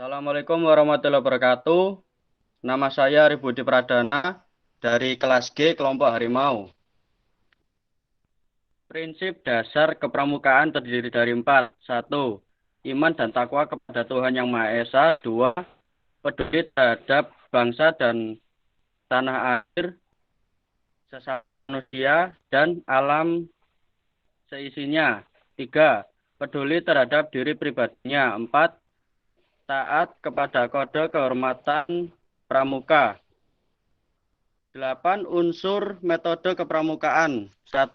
Assalamualaikum warahmatullahi wabarakatuh. Nama saya Ari Budi Pradana dari kelas G kelompok Harimau. Prinsip dasar kepramukaan terdiri dari 4. 1. Iman dan takwa kepada Tuhan Yang Maha Esa. 2. Peduli terhadap bangsa dan tanah air, sesama manusia, dan alam seisinya. 3. Peduli terhadap diri pribadinya. 4. Taat kepada kode kehormatan pramuka. 8. Unsur metode kepramukaan. 1.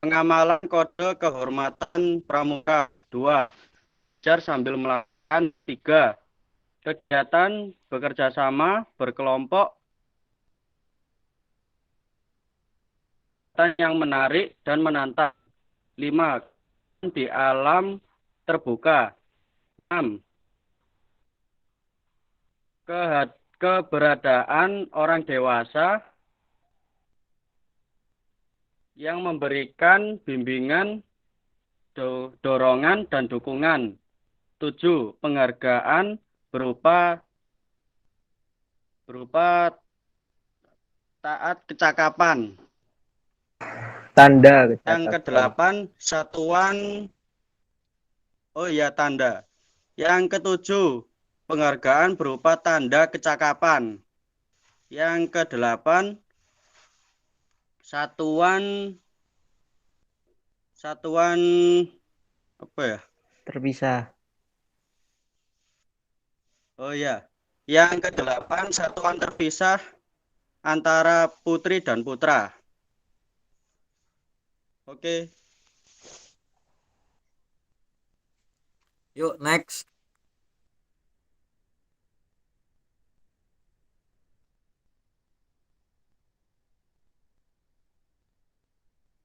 Pengamalan kode kehormatan pramuka. 2. Belajar sambil melakukan. 3. Kegiatan bekerja sama, berkelompok, yang menarik dan menantang. 5. Di alam terbuka. 6. Keberadaan orang dewasa yang memberikan bimbingan, dorongan, dan dukungan. 7. Penghargaan berupa taat kecakapan. Tanda Yang kecakapan. kedelapan, satuan tanda. Yang ketujuh, penghargaan berupa tanda kecakapan. Yang kedelapan, satuan apa ya? Terpisah. Oh ya. Yang kedelapan, satuan terpisah antara putri dan putra. Oke. Yuk, next.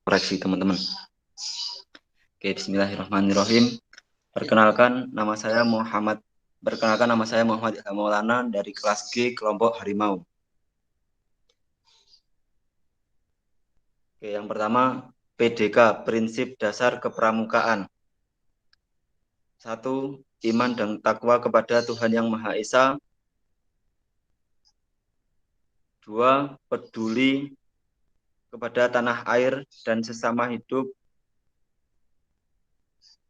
Koreksi teman-teman. Oke, bismillahirrahmanirrahim. Perkenalkan nama saya Muhammad Ilham Maulana dari kelas G kelompok Harimau. Oke, yang pertama PDK, prinsip dasar kepramukaan. 1. Iman dan takwa kepada Tuhan Yang Maha Esa. 2. Peduli kepada tanah air dan sesama hidup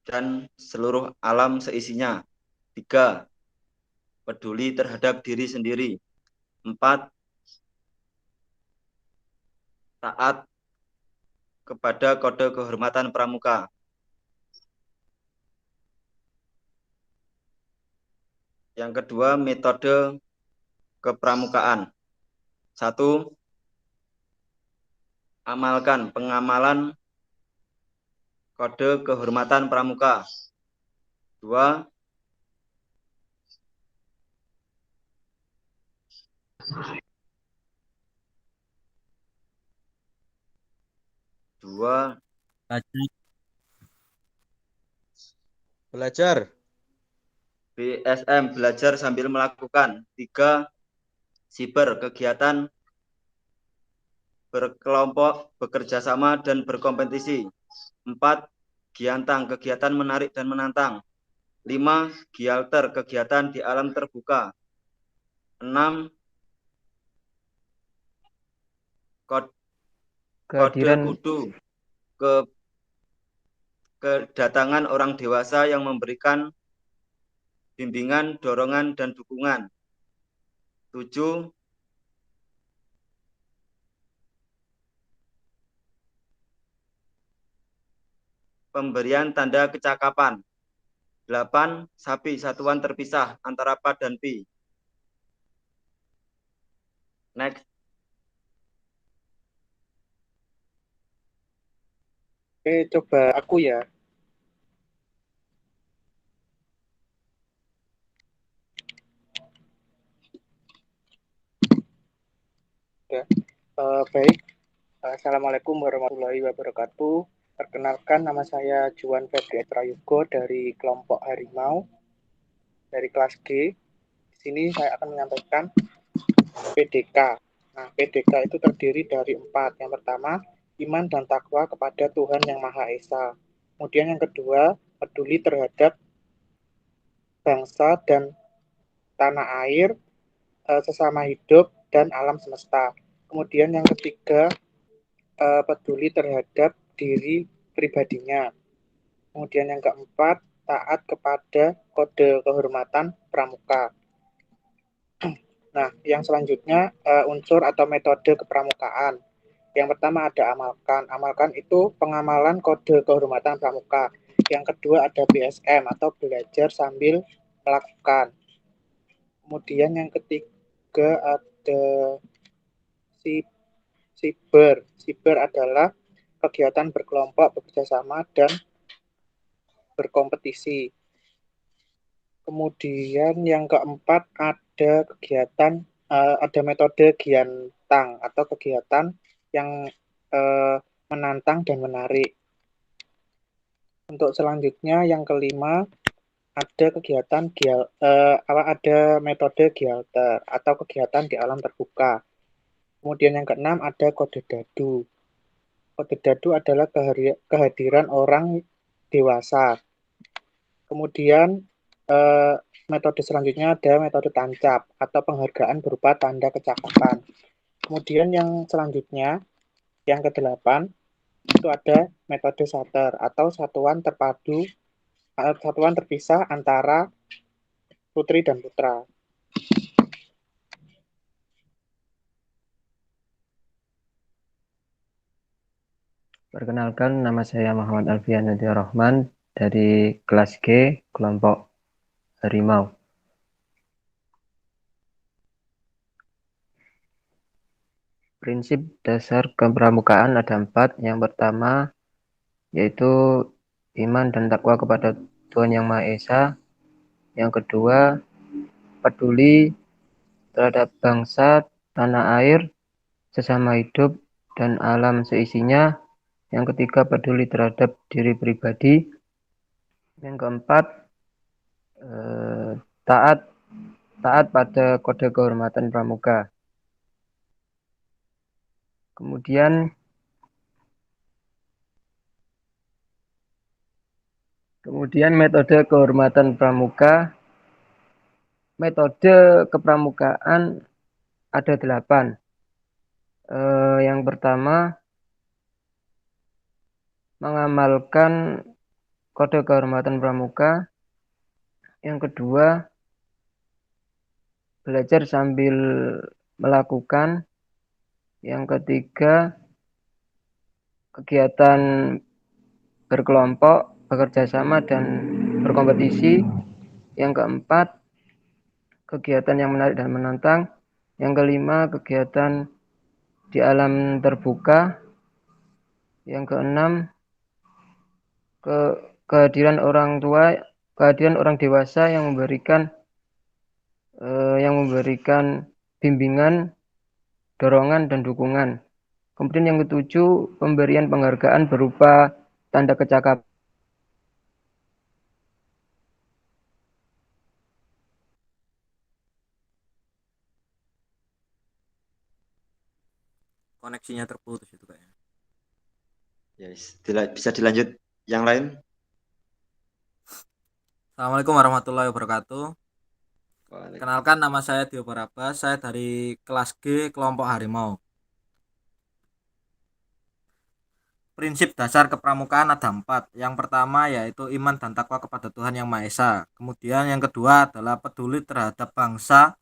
dan seluruh alam seisinya. 3. Peduli terhadap diri sendiri. 4. Taat kepada kode kehormatan pramuka. Yang kedua, metode kepramukaan. 1. Amalkan pengamalan kode kehormatan pramuka. 2. Belajar. BSM, belajar sambil melakukan. 3. Siber, kegiatan berkelompok, bekerja sama, dan berkompetisi. 4. Giantang, kegiatan menarik dan menantang. 5. Gialter, kegiatan di alam terbuka. 6. Kode kudu, kedatangan orang dewasa yang memberikan bimbingan, dorongan, dan dukungan. 7. Pemberian tanda kecakapan. 8. Sapi, satuan terpisah antara Pa dan Pi. Next. Oke, coba aku ya. Baik. Assalamualaikum warahmatullahi wabarakatuh. Perkenalkan, nama saya Juan Febri Prayugo dari kelompok Harimau dari kelas G. Di sini saya akan menyampaikan PDK. Nah, PDK itu terdiri dari 4. Yang pertama, iman dan takwa kepada Tuhan Yang Maha Esa. Kemudian yang kedua, peduli terhadap bangsa dan tanah air, sesama hidup, dan alam semesta. Kemudian yang ketiga, peduli terhadap diri pribadinya. Kemudian yang keempat, taat kepada kode kehormatan pramuka. Nah, yang selanjutnya unsur atau metode kepramukaan. Yang pertama ada amalkan. Amalkan itu pengamalan kode kehormatan pramuka. Yang kedua ada BSM atau belajar sambil melakukan. Kemudian yang ketiga ada siber. Siber adalah kegiatan berkelompok, bekerja sama, dan berkompetisi. Kemudian yang keempat ada kegiatan, ada metode Giantang atau kegiatan yang menantang dan menarik. Untuk selanjutnya yang kelima ada kegiatan ada metode Gialter atau kegiatan di alam terbuka. Kemudian yang keenam ada kode dadu. Kode dadu adalah kehadiran orang dewasa. Kemudian metode selanjutnya ada metode tancap atau penghargaan berupa tanda kecakapan. Kemudian yang selanjutnya, yang kedelapan, itu ada metode sater atau satuan terpisah antara putri dan putra. Perkenalkan, nama saya Muhammad Alfian Nadia Rahman dari kelas G, kelompok Harimau. Prinsip dasar kepramukaan ada 4. Yang pertama yaitu iman dan takwa kepada Tuhan Yang Maha Esa. Yang kedua, peduli terhadap bangsa, tanah air, sesama hidup, dan alam seisinya. Yang ketiga, peduli terhadap diri pribadi. Yang keempat, taat pada kode kehormatan pramuka. Kemudian metode kehormatan pramuka. Metode kepramukaan ada 8. Yang pertama, mengamalkan kode kehormatan pramuka. Yang kedua, belajar sambil melakukan. Yang ketiga, kegiatan berkelompok, bekerja sama, dan berkompetisi. Yang keempat, kegiatan yang menarik dan menantang. Yang kelima, kegiatan di alam terbuka. Yang keenam, kehadiran orang dewasa yang memberikan bimbingan, dorongan, dan dukungan. Kemudian yang ketujuh, pemberian penghargaan berupa tanda kecakapan. Koneksinya terputus itu kayaknya. Yes. Bisa dilanjut yang lain. Assalamualaikum warahmatullahi wabarakatuh. Kenalkan, nama saya Dio Barabas, saya dari kelas G kelompok Harimau. Prinsip dasar kepramukaan ada 4. Yang pertama yaitu iman dan takwa kepada Tuhan Yang Maha Esa. Kemudian yang kedua adalah peduli terhadap bangsa,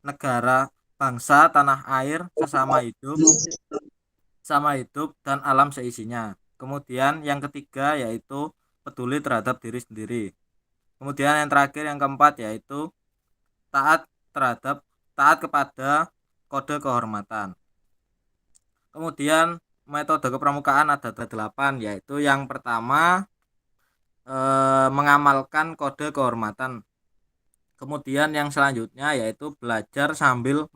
negara, tanah air, sesama hidup, dan alam seisinya. Kemudian yang ketiga yaitu peduli terhadap diri sendiri. Kemudian yang terakhir, yang keempat yaitu taat kepada kode kehormatan. Kemudian metode kepramukaan ada 8, yaitu yang pertama mengamalkan kode kehormatan. Kemudian yang selanjutnya yaitu belajar sambil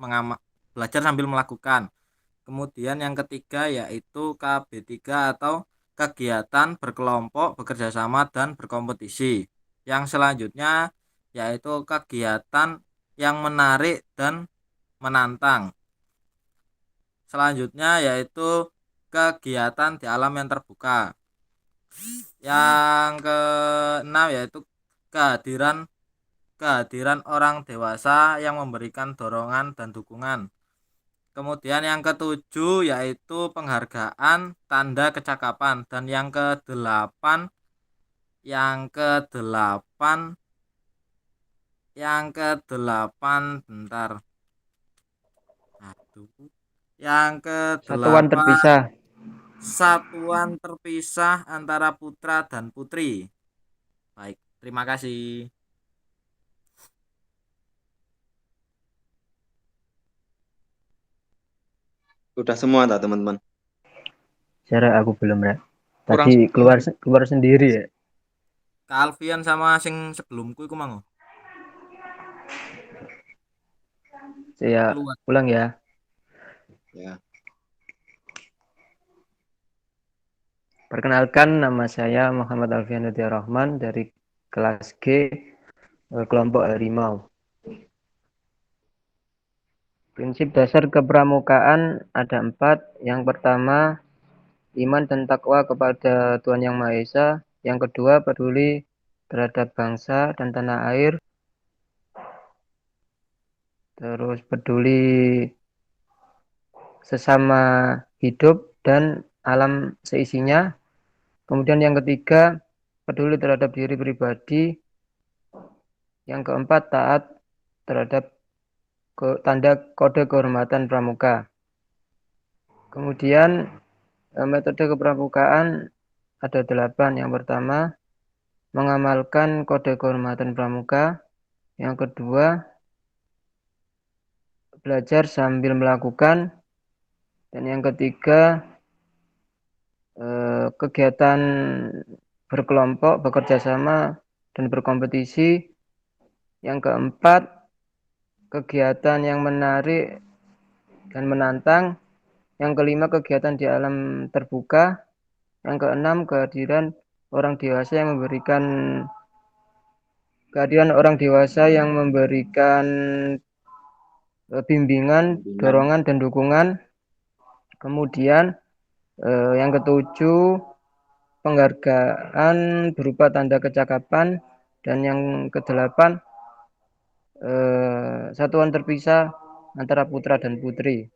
melakukan. Kemudian yang ketiga yaitu KB3 atau kegiatan berkelompok, bekerja sama, dan berkompetisi. Yang selanjutnya yaitu kegiatan yang menarik dan menantang. Selanjutnya yaitu kegiatan di alam yang terbuka. Yang keenam yaitu kehadiran kehadiran orang dewasa yang memberikan dorongan dan dukungan. Kemudian yang ketujuh yaitu penghargaan tanda kecakapan, dan yang kedelapan bentar. Aduh. Yang Satuan kedelapan terpisah. satuan terpisah antara putra dan putri. Baik, terima kasih. Udah semua tak teman-teman? Cara aku belum, Rek. Kurang Tadi keluar sendiri ya. Kak Alfian sama sing sebelumku iku mang. Saya Keluar. ulang ya. Ya. Perkenalkan, nama saya Muhammad Alfian Rahman dari kelas G, kelompok Harimau. Prinsip dasar kepramukaan ada 4. Yang pertama, iman dan takwa kepada Tuhan Yang Maha Esa. Yang kedua, peduli terhadap bangsa dan tanah air. Terus peduli sesama hidup dan alam seisinya. Kemudian yang ketiga, peduli terhadap diri pribadi. Yang keempat, taat terhadap tanda kode kehormatan pramuka. Kemudian metode kepramukaan ada 8. Yang pertama, mengamalkan kode kehormatan pramuka. Yang kedua, belajar sambil melakukan. Dan yang ketiga, kegiatan berkelompok, bekerja sama, dan berkompetisi. Yang keempat, kegiatan yang menarik dan menantang. Yang kelima, kegiatan di alam terbuka. Yang keenam, kehadiran orang dewasa yang memberikan bimbingan, dorongan, dan dukungan. Kemudian yang ketujuh, penghargaan berupa tanda kecakapan. Dan yang kedelapan, satuan terpisah antara putra dan putri.